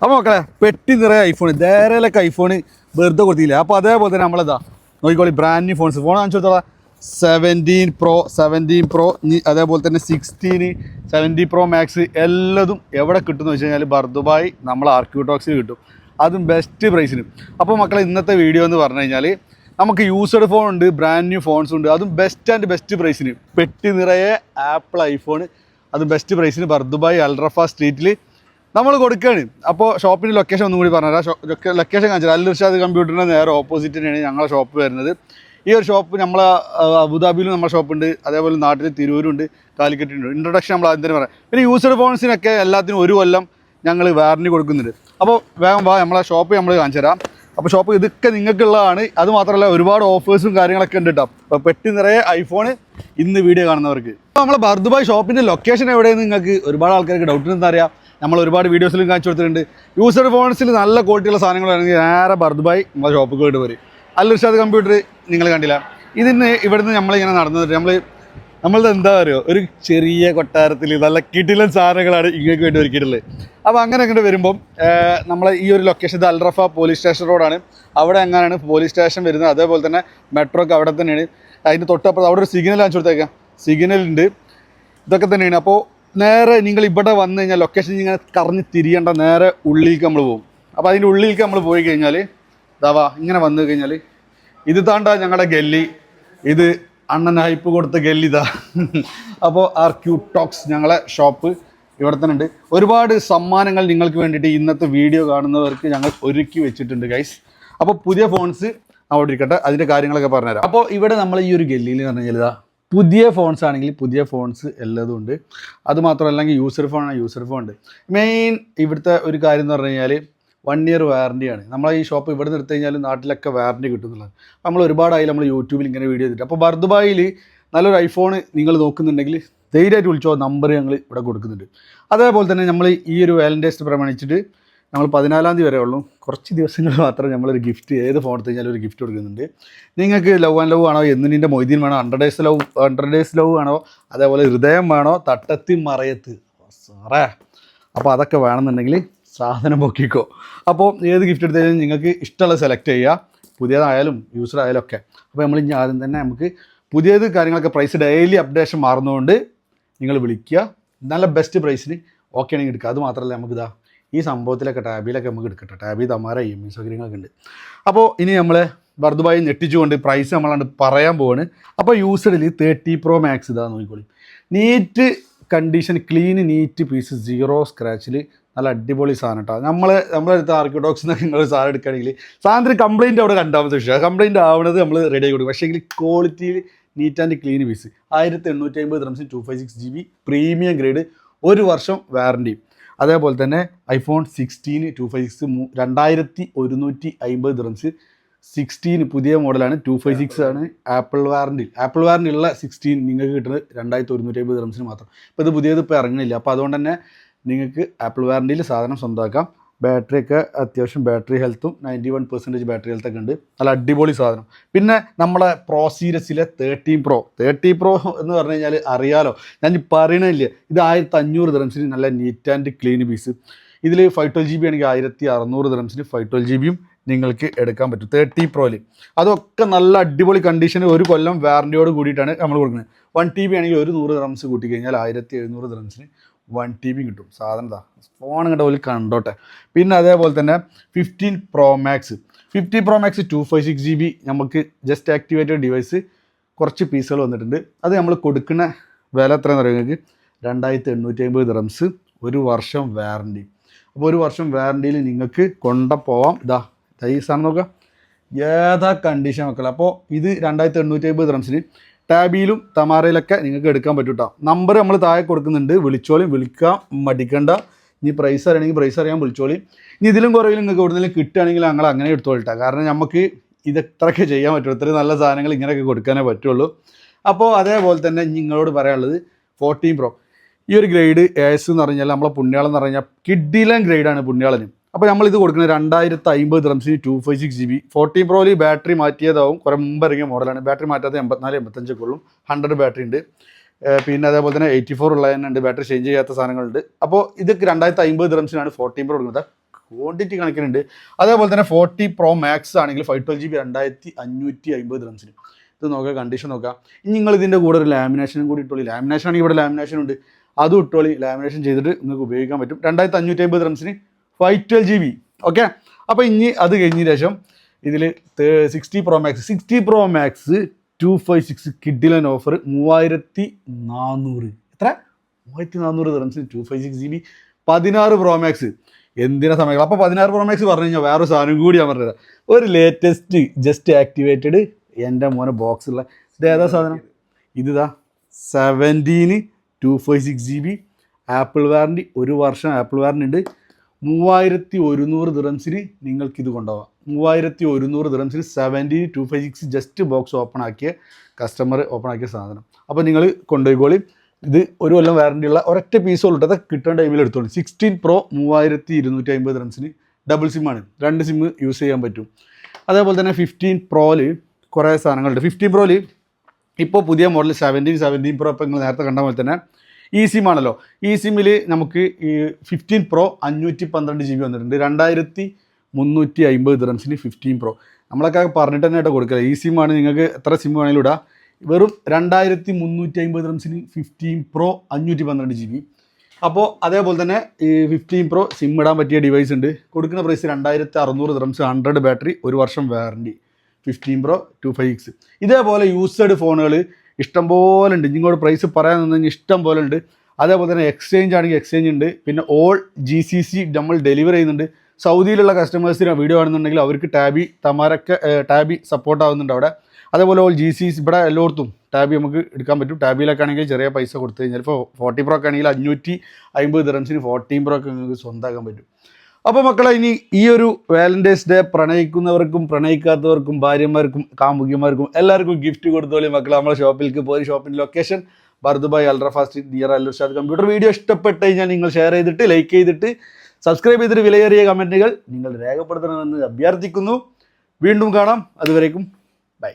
അപ്പോൾ മക്കളെ പെട്ടി നിറയെ ഐഫോൺ ധാരാളമൊക്കെ ഐഫോൺ വെറുതെ കൊടുത്തില്ല. അപ്പോൾ അതേപോലെ തന്നെ നമ്മളെന്താ നോക്കിക്കോളി ബ്രാൻഡ് ന്യൂ ഫോൺസ് കാണിച്ചു കൊടുത്തോളാം. 17 Pro അതേപോലെ തന്നെ 16 70 Pro Max എല്ലാതും എവിടെ കിട്ടുമെന്ന് വെച്ച് കഴിഞ്ഞാൽ ബർദുബായ് നമ്മളെ ആർക്യൂടോക്സിൽ കിട്ടും, അതും ബെസ്റ്റ് പ്രൈസിന്. അപ്പോൾ മക്കളെ ഇന്നത്തെ വീഡിയോ എന്ന് പറഞ്ഞു കഴിഞ്ഞാൽ നമുക്ക് യൂസ്ഡ് ഫോൺ ഉണ്ട്, ബ്രാൻഡ് ന്യൂ ഫോൺസ് ഉണ്ട്, അതും ബെസ്റ്റ് പ്രൈസിന്. പെട്ടി നിറയെ ആപ്പിൾ ഐഫോൺ അതും ബെസ്റ്റ് പ്രൈസിന് ബർദുബായ് അൽറഫ സ്ട്രീറ്റിൽ നമ്മൾ കൊടുക്കുകയാണ്. അപ്പോൾ ഷോപ്പിൻ്റെ ലൊക്കേഷൻ ഒന്നും കൂടി പറഞ്ഞുതരാം. ലൊക്കേഷൻ കാണിച്ചാൽ അൽ ഇർഷാദ് കമ്പ്യൂട്ടറിൻ്റെ നേരെ ഓപ്പോസിറ്റ് തന്നെയാണ് ഞങ്ങളുടെ ഷോപ്പ് വരുന്നത്. ഈ ഒരു ഷോപ്പ് നമ്മളെ അബുദാബിയിലും നമ്മുടെ ഷോപ്പുണ്ട്, അതേപോലെ നാട്ടിൽ തിരൂരുണ്ട്, കാലിക്കറ്റുണ്ട്. ഇൻട്രൊഡക്ഷൻ നമ്മൾ ആദ്യം തന്നെ പറയാം. പിന്നെ യൂസ്ഡ് ഫോൺസിനൊക്കെ എല്ലാത്തിനും 1 കൊല്ലം ഞങ്ങൾ വാറണ്ടി കൊടുക്കുന്നുണ്ട്. അപ്പോൾ വേഗം നമ്മളെ ഷോപ്പ് നമ്മൾ കാണിച്ചു തരാം. അപ്പോൾ ഷോപ്പ് ഇതൊക്കെ നിങ്ങൾക്കുള്ളതാണ്. അതുമാത്രമല്ല ഒരുപാട് ഓഫേഴ്സും കാര്യങ്ങളൊക്കെ ഉണ്ട് കേട്ടോ. അപ്പോൾ പെട്ടി നിറയെ ഐഫോൺ ഇന്ന് വീഡിയോ കാണുന്നവർക്ക്. അപ്പോൾ നമ്മളെ ബർദുബായ് ഷോപ്പിൻ്റെ ലൊക്കേഷൻ എവിടെയെന്ന് നിങ്ങൾക്ക് ഒരുപാട് ആൾക്കാർക്ക് ഡൗട്ട് എന്താ അറിയാം. നമ്മൾ ഒരുപാട് വീഡിയോസിലും കാണിച്ചു കൊടുത്തിട്ടുണ്ട്. യൂസ്ഡ് ഫോൺസിൽ നല്ല ക്വാളിറ്റിയുള്ള സാധനങ്ങളാണെങ്കിൽ നേരെ ബർദുബായ് നമ്മളെ ഷോപ്പിൽ പോയിട്ട് വരും. അൽ ഇർഷാദ് കമ്പ്യൂട്ടർ നിങ്ങൾ കണ്ടില്ല. ഇവിടുന്ന് നമ്മളിങ്ങനെ നടന്നിട്ട് നമ്മളത് എന്താ പറയുക, ഒരു ചെറിയ കൊട്ടാരത്തിൽ നല്ല കിടിലൻ സാധനങ്ങളാണ് ഇങ്ങേക്ക് വേണ്ടി ഒരുക്കിയിട്ടുള്ളത്. അപ്പോൾ അങ്ങനെ ഇങ്ങോട്ട് വരുമ്പം നമ്മളെ ഈ ഒരു ലൊക്കേഷൻ ഇത് അൽറഫ പോലീസ് സ്റ്റേഷൻ റോഡാണ്. അവിടെ എങ്ങനെയാണ് പോലീസ് സ്റ്റേഷൻ വരുന്നത്, അതേപോലെ തന്നെ മെട്രോ ഒക്കെ അവിടെ തന്നെയാണ്. അതിൻ്റെ തൊട്ടപ്പുറത്ത് അവിടെ ഒരു സിഗ്നൽ കാണിച്ചു കൊടുത്തേക്കാം, സിഗ്നലുണ്ട്, ഇതൊക്കെ തന്നെയാണ്. അപ്പോൾ നേരെ നിങ്ങൾ ഇവിടെ വന്നു കഴിഞ്ഞാൽ ലൊക്കേഷൻ ഇങ്ങനെ കറങ്ങി തിരിയേണ്ട നേരെ ഉള്ളിലേക്ക് നമ്മൾ പോകും. അപ്പോൾ അതിൻ്റെ ഉള്ളിലേക്ക് നമ്മൾ പോയി കഴിഞ്ഞാൽ ഇതാവാ ഇങ്ങനെ വന്നു കഴിഞ്ഞാൽ ഇത് താണ്ട ഞങ്ങളുടെ ഗല്ലി, ഇത് അണ്ണൻ ഹൈപ്പ് കൊടുത്ത ഗല്ലി ഇതാ. അപ്പോൾ ആർക്യൂടോക്സ് ഞങ്ങളെ ഷോപ്പ് ഇവിടെ തന്നെ ഉണ്ട്. ഒരുപാട് സമ്മാനങ്ങൾ നിങ്ങൾക്ക് വേണ്ടിയിട്ട് ഇന്നത്തെ വീഡിയോ കാണുന്നവർക്ക് ഞങ്ങൾ ഒരുക്കി വെച്ചിട്ടുണ്ട് ഗൈസ്. അപ്പോൾ പുതിയ ഫോൺസ് അവിടെ ഇരിക്കട്ടെ, അതിൻ്റെ കാര്യങ്ങളൊക്കെ പറഞ്ഞുതരാം. അപ്പോൾ ഇവിടെ നമ്മൾ ഈ ഒരു ഗല്ലിയിൽ പറഞ്ഞു കഴിഞ്ഞാൽ ഇതാ പുതിയ ഫോൺസ് ആണെങ്കിൽ പുതിയ ഫോൺസ് എല്ലാതും ഉണ്ട്. അതുമാത്രമല്ലെങ്കിൽ യൂസർ ഫോൺ ഉണ്ട്. മെയിൻ ഇവിടുത്തെ ഒരു കാര്യം എന്ന് പറഞ്ഞു കഴിഞ്ഞാൽ 1 ഇയർ വാറണ്ടിയാണ്. നമ്മളെ ഈ ഷോപ്പ് ഇവിടെ നിർത്തി കഴിഞ്ഞാൽ നാട്ടിലൊക്കെ വാറണ്ടി കിട്ടുന്നുള്ളത്. നമ്മൾ ഒരുപാടായി നമ്മൾ യൂട്യൂബിൽ ഇങ്ങനെ വീഡിയോ ചെയ്തിട്ട്. അപ്പോൾ ബർദുബായിൽ നല്ലൊരു ഐഫോൺ നിങ്ങൾ നോക്കുന്നുണ്ടെങ്കിൽ ധൈര്യമായിട്ട് വിളിച്ചോ, നമ്പർ ഞങ്ങൾ ഇവിടെ കൊടുക്കുന്നുണ്ട്. അതേപോലെ തന്നെ നമ്മൾ ഈ ഒരു വാലന്റൈൻസ് പ്രമാണിച്ചിട്ട് നമ്മൾ 14-ാം തീയതി വരെ ഉള്ളൂ, കുറച്ച് ദിവസങ്ങൾ മാത്രം നമ്മളൊരു ഗിഫ്റ്റ്, ഏത് ഫോൺ എടുത്തു കഴിഞ്ഞാലും ഒരു ഗിഫ്റ്റ് കൊടുക്കുന്നുണ്ട്. നിങ്ങൾക്ക് ലവ് ആൻഡ് ലവ് ആണോ, എന്നിൻ്റെ മൊയ്തീൻ വേണോ, 100 ഡേയ്സ് ലവ് ആണോ, അതേപോലെ ഹൃദയം വേണോ, തട്ടത്തി മറയത്ത് സാറേ, അപ്പോൾ അതൊക്കെ വേണമെന്നുണ്ടെങ്കിൽ സാധനം പൊക്കിക്കോ. അപ്പോൾ ഏത് ഗിഫ്റ്റ് എടുത്തു കഴിഞ്ഞാൽ നിങ്ങൾക്ക് ഇഷ്ടമുള്ളത് സെലക്ട് ചെയ്യുക, പുതിയതായാലും യൂസ്ഡ് ആയാലും ഒക്കെ. അപ്പോൾ നമ്മൾ ഇനി ആദ്യം തന്നെ നമുക്ക് പുതിയത് കാര്യങ്ങളൊക്കെ പ്രൈസ് ഡെയിലി അപ്ഡേഷൻ മാറുന്നതുകൊണ്ട് നിങ്ങൾ വിളിക്കുക, നല്ല ബെസ്റ്റ് പ്രൈസിന് ഓക്കെ ആണെങ്കിൽ എടുക്കുക. അത് മാത്രമല്ല നമുക്കിതാ ഈ സംഭവത്തിലൊക്കെ ടാബിലൊക്കെ നമുക്ക് എടുക്കട്ടെ, ടാബിൽ തമാര EMI സൗകര്യങ്ങളൊക്കെ ഉണ്ട്. അപ്പോൾ ഇനി നമ്മൾ ബർദുബായി ഞെട്ടിച്ചുകൊണ്ട് പ്രൈസ് നമ്മളാണ് പറയാൻ പോവാണ്. അപ്പോൾ യൂസ്ഡിൽ 30 Pro Max ഇതാ നോക്കിക്കോളി, neat condition, clean neat piece, 0 സ്ക്രാച്ചിൽ നല്ല അടിപൊളി സാധനം കേട്ടോ. നമ്മളെടുത്ത് ആർക്യൂടോക്സിൽ നിന്ന് നിങ്ങൾ സാധനം എടുക്കുകയാണെങ്കിൽ സാധനത്തിന് കംപ്ലയിൻറ്റ് അവിടെ രണ്ടാമത്തെ വിഷയം, കംപ്ലയിൻറ്റ് ആവുന്നത് നമ്മൾ റെഡി ആക്കി കൊടുക്കും. പക്ഷേ എങ്കിൽ ക്വാളിറ്റിയിൽ neat and clean piece 1850 dirhams 256 GB premium grade, 1 വർഷം വാറണ്ടി. അതേപോലെ തന്നെ ഐഫോൺ 16 256 2150 dirhams 16 പുതിയ മോഡലാണ്, 256 ആണ്. ആപ്പിൾ വാറണ്ടി ഉള്ള 16 നിങ്ങൾക്ക് കിട്ടുന്നത് 2150 dirhams മാത്രം. ഇപ്പോൾ ഇത് പുതിയത് ഇപ്പോൾ ഇറങ്ങുന്നില്ല. അപ്പോൾ അതുകൊണ്ട് തന്നെ നിങ്ങൾക്ക് ആപ്പിൾ വാറണ്ടിയിൽ സാധനം സ്വന്തമാക്കാം. ബാറ്ററിയൊക്കെ അത്യാവശ്യം ബാറ്ററി ഹെൽത്തും 91% ബാറ്ററി ഹെൽത്തൊക്കെ ഉണ്ട്, നല്ല അടിപൊളി സാധനം. പിന്നെ നമ്മളെ പ്രോ സീരീസിലെ 30 Pro എന്ന് പറഞ്ഞു കഴിഞ്ഞാൽ അറിയാലോ, ഞാൻ പറയണില്ല, ഇത് 1500 dirhams നല്ല നീറ്റ് ആൻഡ് ക്ലീൻ പീസ്. ഇതിൽ 512 GB ആണെങ്കിൽ 1600 dirhams 512 GB നിങ്ങൾക്ക് എടുക്കാൻ പറ്റും 30 Proയിൽ. അതൊക്കെ നല്ല അടിപൊളി കണ്ടീഷന് 1 കൊല്ലം വാറണ്ടിയോട് കൂടിയിട്ടാണ് നമ്മൾ കൊടുക്കുന്നത്. 1 TB ആണെങ്കിൽ 100 dirhams കൂട്ടി കഴിഞ്ഞാൽ 1700 dirhams 1 TB കിട്ടും. സാധനം എന്താ ഫോൺ കണ്ട പോലെ കണ്ടോട്ടെ. പിന്നെ അതേപോലെ തന്നെ 15 Pro Max 256 GB നമുക്ക് ജസ്റ്റ് ആക്ടിവേറ്റഡ് ഡിവൈസ് കുറച്ച് പീസുകൾ വന്നിട്ടുണ്ട്. അത് നമ്മൾ കൊടുക്കുന്ന വില എത്രയെന്ന് പറയുന്നത് 2850 dirhams 1 വർഷം വാറണ്ടി. അപ്പോൾ 1 വർഷം വാറണ്ടിയിൽ നിങ്ങൾക്ക് കൊണ്ടുപോവാം. ഈ സാധനം നോക്കുക, ഏതാ കണ്ടീഷൻ മക്കളെ. അപ്പോൾ ഇത് 2850 dirhams ടാബിയിലും തമാരയിലൊക്കെ നിങ്ങൾക്ക് എടുക്കാൻ പറ്റും കേട്ടോ. നമ്പർ നമ്മൾ താഴെ കൊടുക്കുന്നുണ്ട്, വിളിച്ചോളി, വിളിക്കാൻ മടിക്കണ്ട. ഇനി പ്രൈസ് അറിയണമെങ്കിൽ പ്രൈസ് അറിയാൻ വിളിച്ചോളി. ഇനി ഇതിലും കുറവിലും നിങ്ങൾക്ക് എവിടെയെങ്കിലും കിട്ടുകയാണെങ്കിൽ ഞങ്ങൾ അങ്ങനെ എടുത്തോളിട്ടാ, കാരണം നമുക്ക് ഇതെത്രയൊക്കെ ചെയ്യാൻ പറ്റുള്ളൂ, ഇത്രയും നല്ല സാധനങ്ങൾ ഇങ്ങനെയൊക്കെ കൊടുക്കാനേ പറ്റുള്ളൂ. അപ്പോൾ അതേപോലെ തന്നെ നിങ്ങളോട് പറയാനുള്ളത് 14 Pro ഈ ഒരു ഗ്രേഡ് AS എന്ന് പറഞ്ഞാൽ നമ്മളെ പുണ്യാളം എന്ന് പറഞ്ഞാൽ കിഡിലൻ ഗ്രേഡാണ് പുണ്യാളന്. അപ്പോൾ നമ്മളിത് കൊടുക്കുന്നത് 2050 dirhams 256 GB. 14 Proയിൽ ബാറ്ററി മാറ്റിയതാവും, കുറേ മുമ്പ് ഇറങ്ങിയ മോഡലാണ്. ബാറ്ററി മാറ്റാതെ 84-85 ഒക്കെ ഉള്ളൂ, 100 ബാറ്ററി ഉണ്ട്. പിന്നെ അതേപോലെ തന്നെ 84 ഉള്ള തന്നെ ഉണ്ട്, ബാറ്ററി ചേഞ്ച് ചെയ്യാത്ത സാധനങ്ങളുണ്ട്. അപ്പോൾ ഇത് 2050 dirhams 14 Pro കൊടുക്കുന്നത്. ക്വാണ്ടിറ്റി കണക്കിനുണ്ട്. അതേപോലെ തന്നെ 40 Pro Max ആണെങ്കിൽ 512 GB 2550 റംസിന്. ഇത് നോക്കുക, കണ്ടീഷൻ നോക്കുക. ഇനി നിങ്ങൾ ഇതിൻ്റെ കൂടെ ഒരു ലാമിനേഷനും കൂടി ഇട്ടോളി. ലാമിനേഷൻ ആണെങ്കിൽ ഇവിടെ ലാമിനേഷൻ ഉണ്ട്, അതും ഇട്ടോളി. ലാമിനേഷൻ ചെയ്തിട്ട് നിങ്ങൾക്ക് ഉപയോഗിക്കാൻ പറ്റും. 2550 റംസിന് 512 GB. ഓക്കെ, അപ്പോൾ ഇനി അത് കഴിഞ്ഞ ശേഷം ഇതിൽ 60 Pro Max 256 കിഡിലൻ ഓഫർ 3400. എത്ര? 3400 റംസിന് 256 GB 16 Pro Max. എന്തിനാ സമയങ്ങൾ? അപ്പോൾ 16 Pro Max പറഞ്ഞു കഴിഞ്ഞാൽ വേറെ സാധനം കൂടി ഞാൻ പറഞ്ഞുതരാം. ഒരു ലേറ്റസ്റ്റ് ജസ്റ്റ് ആക്ടിവേറ്റഡ് എൻ്റെ മോനെ ബോക്സുള്ള ഇത് ഏതാ സാധനം? ഇതാ 17 256 GB ആപ്പിൾ വാറൻറ്റി, 1 വർഷം ആപ്പിൾ വാറൻറ്റി ഉണ്ട്. 3100 ദിറംസിന് നിങ്ങൾക്കിത് കൊണ്ടുപോകാം. 3100 ദിറംസിന് 17 256 ജസ്റ്റ് ബോക്സ് ഓപ്പൺ ആക്കിയ കസ്റ്റമർ ഓപ്പൺ ആക്കിയ സാധനം. അപ്പോൾ നിങ്ങൾ കൊണ്ടുപോയിക്കോളി. ഇത് 1 കൊല്ലം വാറൻറ്റി ഉള്ള ഒരൊറ്റ പീസ് ഉള്ളത്. അത് കിട്ടുന്ന ടൈമിൽ എടുത്തോളൂ. 16 Pro 3250 റംസിന് ഡബിൾ സിമ്മാണ്, 2 സിമ്മ് യൂസ് ചെയ്യാൻ പറ്റും. അതേപോലെ തന്നെ 15 Proയിൽ കുറേ സാധനങ്ങളുണ്ട്. 15 Proയിൽ ഇപ്പോൾ പുതിയ മോഡൽ 17 Pro ഇപ്പോൾ നിങ്ങൾ നേരത്തെ കണ്ട പോലെ തന്നെ ഈ സിം ആണല്ലോ. ഈ സിമ്മിൽ നമുക്ക് ഈ 15 Pro 512 GB വന്നിട്ടുണ്ട്. 2350 ദിറംസിന് 15 Pro. നമ്മളൊക്കെ പറഞ്ഞിട്ട് തന്നെ ആയിട്ട് കൊടുക്കുക. ഈ സിമ്മാണ്, നിങ്ങൾക്ക് എത്ര സിം വേണമെങ്കിലും ഇടാം. വെറും 2350 ദിറംസിന് 15 Pro 512 GB. അപ്പോൾ അതേപോലെ തന്നെ ഈ 15 Pro സിം ഇടാൻ പറ്റിയ ഡിവൈസ് ഉണ്ട്. കൊടുക്കുന്ന പ്രൈസ് 2600 ദിറംസ്, 100 ബാറ്ററി, 1 വർഷം വാറൻറ്റി. 15 Pro 256. ഇതേപോലെ യൂസ്ഡ് ഫോണുകൾ ഇഷ്ടം പോലെ ഉണ്ട്. ഇങ്ങോട്ട് പ്രൈസ് പറയാൻ നിന്ന് ഇഷ്ടം പോലെ ഉണ്ട്. അതേപോലെ തന്നെ എക്സ്ചേഞ്ച് ആണെങ്കിൽ എക്സ്ചേഞ്ച് ഉണ്ട്. പിന്നെ ഓൾ GCC നമ്മൾ ഡെലിവറി ചെയ്യുന്നുണ്ട്. സൗദിയിലുള്ള കസ്റ്റമേഴ്സിന് വീഡിയോ കാണുന്നുണ്ടെങ്കിൽ അവർക്ക് ടാബി സപ്പോർട്ട് ആവുന്നുണ്ട് അവിടെ. അതേപോലെ ഓൾ GCC ഇവിടെ എല്ലായിടത്തും ടാബി നമുക്ക് എടുക്കാൻ പറ്റും. ടാബിയിലൊക്കെ ആണെങ്കിൽ ചെറിയ പൈസ കൊടുത്തു കഴിഞ്ഞാൽ ഇപ്പോൾ 40 Pro ഒക്കെ ആണെങ്കിൽ 550 ദിറംസിന് 14 Pro ഒക്കെ നിങ്ങൾക്ക് സ്വന്തമാക്കാൻ പറ്റും. അപ്പോൾ മക്കളെ, ഇനി ഈ ഒരു വാലന്റൈൻസ് ഡേ പ്രണയിക്കുന്നവർക്കും പ്രണയിക്കാത്തവർക്കും ഭാര്യമാർക്കും കാമുകിമാർക്കും എല്ലാവർക്കും ഗിഫ്റ്റ് കൊടുത്തോളി മക്കളെ. നമ്മളെ ഷോപ്പിലേക്ക് പോയി. ഷോപ്പിൻ്റെ ലൊക്കേഷൻ ബർദുബായ് അൾട്രാഫാസ്റ്റ് നിയർ അൽ ഇർഷാദ് കമ്പ്യൂട്ടർ. വീഡിയോ ഇഷ്ടപ്പെട്ട് കഴിഞ്ഞാൽ നിങ്ങൾ ഷെയർ ചെയ്തിട്ട്, ലൈക്ക് ചെയ്തിട്ട്, സബ്സ്ക്രൈബ് ചെയ്തിട്ട് വിലയേറിയ കമൻറ്റുകൾ നിങ്ങൾ രേഖപ്പെടുത്തണമെന്ന് അഭ്യർത്ഥിക്കുന്നു. വീണ്ടും കാണാം. അതുവരേക്കും ബൈ.